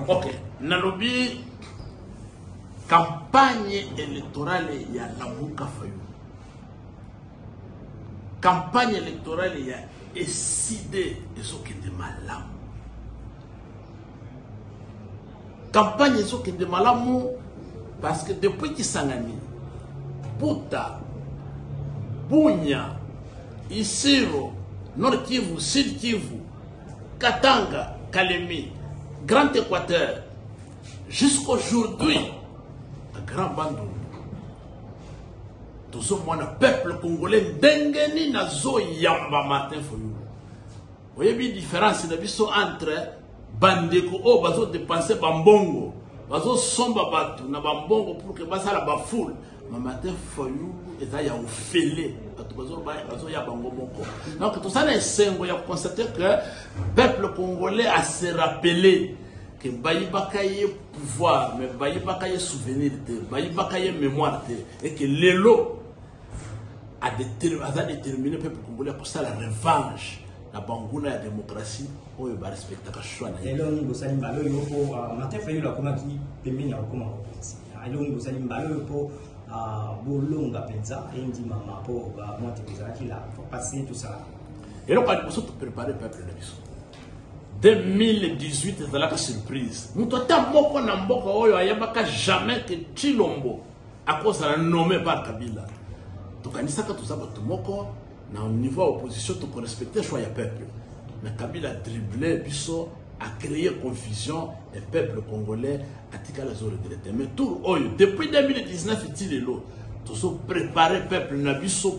Ok, nalobi campagne électorale ya Lamuka Fayulu. Campagne électorale ya décidé de malamu. Campagne de malamu parce que depuis Kisangani, Puta, Bunya, Isiro, Nord Kivu, Sud Kivu, Katanga, Kalemi, Grand Équateur, jusqu'aujourd'hui, le Grand Bandou, tout ce monde, peuple congolais, Dengeni Nazo Yamba Martin Fayulu. Vous voyez bien la différence entre Bandeko, oh, bazo dépenser Bambongo, bazo somba batu, na Bambongo pour que basa la bafoule. Mais Martin Fayulu est à Yaoufélé, bazo ya Bangomoko. Donc tout ça, c'est un constater que le peuple congolais a se rappelé que Baïbakaye pouvoir, mais Baïbakaye souvenir, Baïbakaye mémoire, et que l'élo a déterminé le peuple congolais pour ça la revanche. La bangouna la démocratie, on va respecter le choix. Et là, on va aller pour Martin Fayulu, comment qui permet de comment on va aller pour Bolonga Penza et on dit maman pour moi qui là pour passer tout ça. Et donc, on va préparer le peuple de 2018, c'est la surprise. Nous n'avons jamais que Chilombo à cause de la nommé par Kabila. Donc, on a tout ça, au niveau opposition, tu peux respecter le choix du peuple. Mais Kabila a dribblé, a créé confusion, et le peuple congolais a tiré les oreilles de l'été. Mais tout, depuis 2019, il est là. Tout préparé le peuple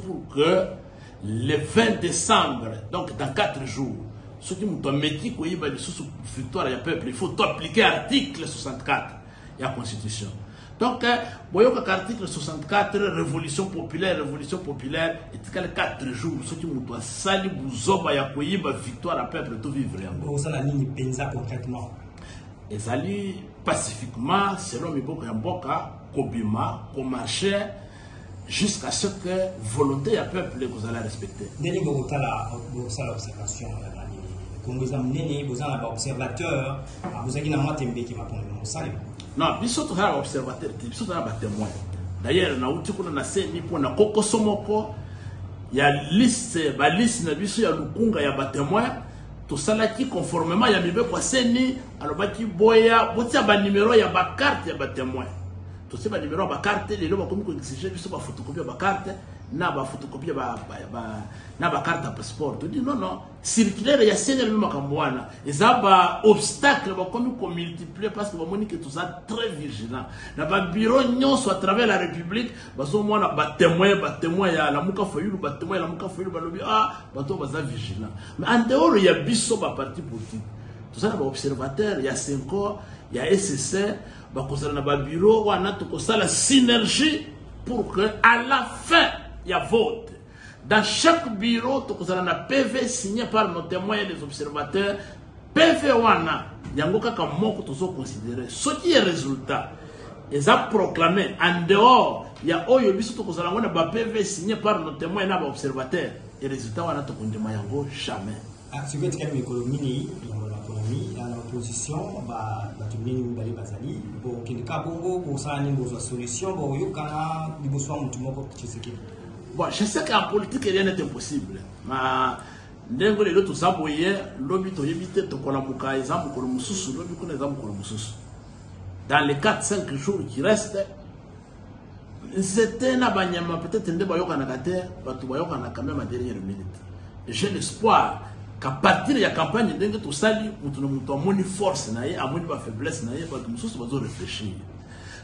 pour que le 20 décembre, donc dans 4 jours, ceux qui m'ont métier qu'il y a une victoire du peuple, il faut appliquer l'article 64 de la Constitution. Donc, l'article 64, révolution populaire, et il y a 4 jours, ceux qui m'ont sali bouzoba ya koyiba victoire à peuple tout vivre. Vous avez une pensa concrètement. Et ça pacifiquement, selon Miboka Yamboka, Kobima, Komarché, jusqu'à ce que volonté à peuple vous allez respecter. Dès que vous avez l'observation, vous avez un observateur, vous avez un tembe qui m'a connu. Non, il y a un observateur, il y a un témoin. D'ailleurs, il y a une liste, il y a un témoin. Tout ça là qui conformément, il y a un numéro, il y a une carte, il y a un témoin. Tout ça, il y a un numéro, il y a une carte, il y a une photocopie, il y a une carte. Na ba photocopie na ba carte passeport tu dis non circulaire ya seigneur même makambwana eza ba obstacle ba comme ko multiplier parce que ba moni que tout ça très vigilant na ba bureau nyonso à travers la république bazo mona ba témoin ya Lamuka Fayulu ba témoin la Lamuka Fayulu ba lobi bato baza vigilant mais en dehors ya biso ba parti politique tout ça na ba observateur ya 5 ans ya SSC ba kozala na ba bureau wana to kosala synergie pour que à la fin il y a vote. Dans chaque bureau, tu as un PV signé par nos témoins et les observateurs. PV wana, il y a un mot que tu as considéré. Ce qui est résultat, ils ont proclamé en dehors, il y a un PV signé par nos témoins et nos observateurs. Et résultat, on a tout jamais. Si vous êtes l'économie, l'opposition, bon, je sais qu'en politique, rien n'est impossible. Mais dans les 4-5 jours qui restent, c'était peut-être une dernière minute. J'ai l'espoir qu'à partir de la campagne, tout ça, nous avons force, nous avons faiblesse, nous avons réfléchir.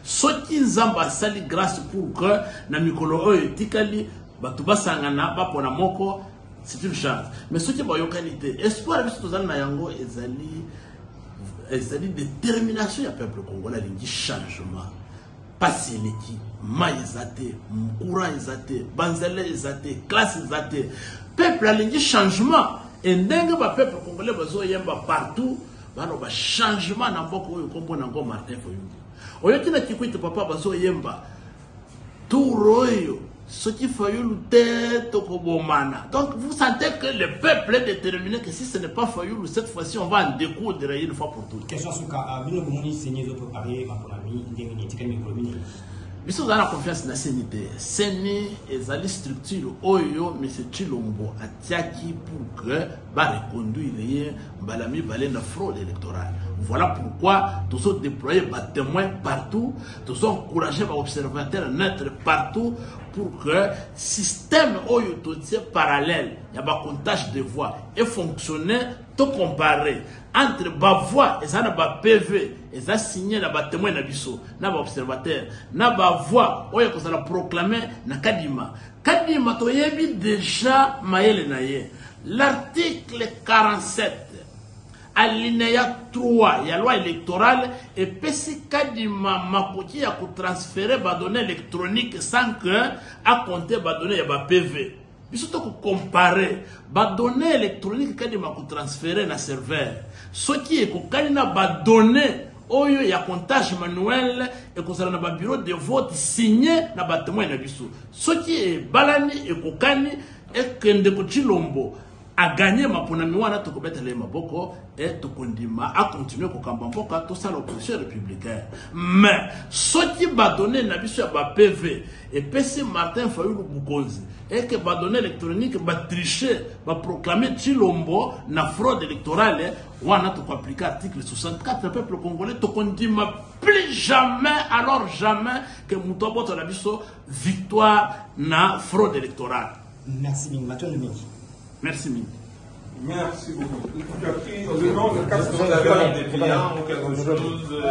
Ce qui nous a sali grâce pour que na mikolo tikali batuba sangana ba pona moko c'est une chance mais ce qui ba yo qualité espoir biso tozana na yango ezali détermination ya peuple congolais lingi changement passer l'équipe maïzate mukura ezate banzele ezate classe ezate peuple lingi changement et ndenge ba peuple congolais bazo yemba partout ba no ba changement na mboko oyo kombo na ngo Martin Fayulu. Oyokina kikwite papa bazo yemba tout royo ce qui Fayoulou tête au Kobomana. Donc vous sentez que le peuple est déterminé que si ce n'est pas Fayoulou, cette fois-ci on va en découdre une fois pour toutes. Question sur le Bino Gomoni, c'est nous préparer ma ami, Mais si vous avez la confiance dans la CNT, CNI et la structure Oyo, M. Chilombo, a tiaki pour que va reconduire la fraude électorale. Voilà pourquoi tous ont déployé des témoins partout, tous ont encouragé des observateurs neutres partout pour que le système Oyo parallèle, il y a un comptage de voix et fonctionner tout comparé entre les voix et les PV et les signé les témoins na biso na ba observateur na ba voix oyo ko sala proclamer na Kadima to yebi déjà maele na ye l'article 47 alinéa 3 ya loi électorale et pesi Kadima makoki ya ko transférer ba données électroniques sans que à compter ba données ya ba PV biso to ko comparer ba données électroniques Kadima ko transférer na serveur ce qui est ko kanina ba données oyo ya comptage manuel et ko sala na ba bureau de vote signé na ba témoin na biso ce qui est balani et ko kani et que Ndeko Chilombo a gagné ma ponami wana to ko betele maboko et to kondima a continuer ko kamba mboka to sala opposition républicaine mais ce qui va donner na biso ya ba PV et PC Martin Fayoulou Bukonzi et que ba donner électronique ba tricher ba proclamer Chilombo na fraude électorale wana to ko appliquer article 64 le peuple congolais to kondima plus jamais alors jamais que mutoboto na biso victoire na fraude électorale. Merci Mathieu Miki. Merci Ming. Merci beaucoup. Tu as pris le nom de 4 vous avez des clients ou quelque chose sur...